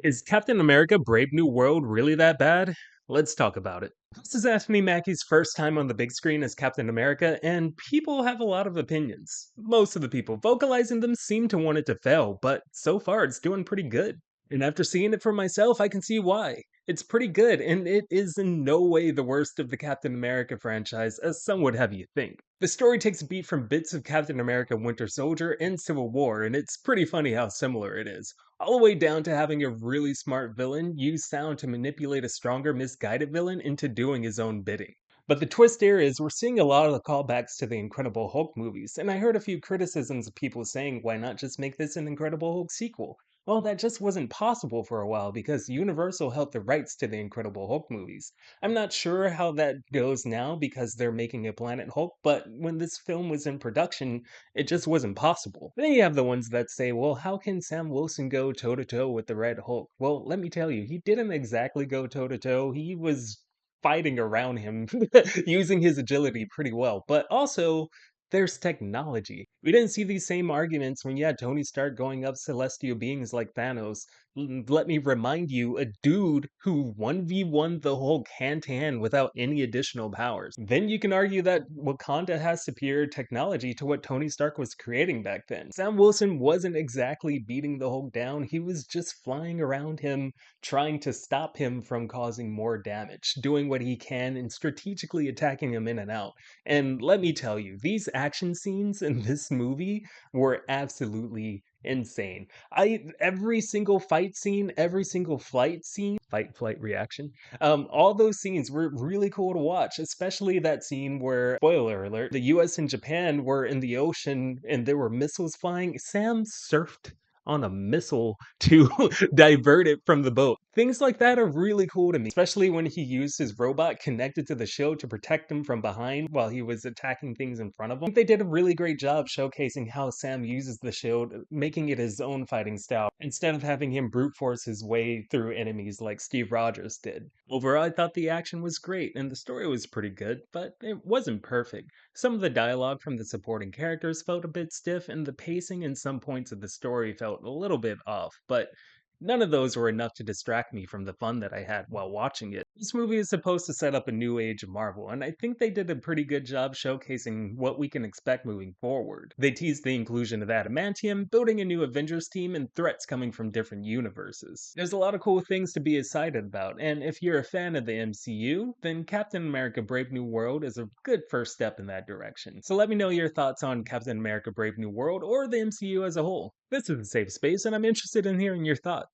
Is Captain America Brave New World really that bad? Let's talk about it. This is Anthony Mackie's first time on the big screen as Captain America, and people have a lot of opinions. Most of the people vocalizing them seem to want it to fail, but so far it's doing pretty good. And after seeing it for myself, I can see why. It's pretty good, and it is in no way the worst of the Captain America franchise, as some would have you think. The story takes a beat from bits of Captain America Winter Soldier and Civil War, and it's pretty funny how similar it is. All the way down to having a really smart villain use sound to manipulate a stronger, misguided villain into doing his own bidding. But the twist here is we're seeing a lot of the callbacks to the Incredible Hulk movies, and I heard a few criticisms of people saying, why not just make this an Incredible Hulk sequel? Well, that just wasn't possible for a while because Universal held the rights to the Incredible Hulk movies. I'm not sure how that goes now because they're making a Planet Hulk, but when this film was in production, it just wasn't possible. Then you have the ones that say, well, how can Sam Wilson go toe to toe with the Red Hulk? Well, let me tell you, he didn't exactly go toe to toe. He was fighting around him using his agility pretty well, but also there's technology. We didn't see these same arguments when you had Tony Stark going up celestial beings like Thanos. Let me remind you, a dude who 1v1 the Hulk hand to hand without any additional powers. Then you can argue that Wakanda has superior technology to what Tony Stark was creating back then. Sam Wilson wasn't exactly beating the Hulk down, he was just flying around him, trying to stop him from causing more damage, doing what he can and strategically attacking him in and out. And let me tell you, these action scenes in this movie were absolutely insane. I every single fight scene, every single flight scene, fight flight reaction. All those scenes were really cool to watch, especially that scene where, spoiler alert, the US and Japan were in the ocean and there were missiles flying. Sam surfed on a missile to divert it from the boat. Things like that are really cool to me, especially when he used his robot connected to the shield to protect him from behind while he was attacking things in front of him. I think they did a really great job showcasing how Sam uses the shield, making it his own fighting style, instead of having him brute force his way through enemies like Steve Rogers did. Overall, I thought the action was great and the story was pretty good, but it wasn't perfect. Some of the dialogue from the supporting characters felt a bit stiff, and the pacing in some points of the story felt a little bit off, but none of those were enough to distract me from the fun that I had while watching it. This movie is supposed to set up a new age of Marvel, and I think they did a pretty good job showcasing what we can expect moving forward. They teased the inclusion of Adamantium, building a new Avengers team, and threats coming from different universes. There's a lot of cool things to be excited about, and if you're a fan of the MCU, then Captain America Brave New World is a good first step in that direction. So let me know your thoughts on Captain America Brave New World or the MCU as a whole. This is a safe space, and I'm interested in hearing your thoughts.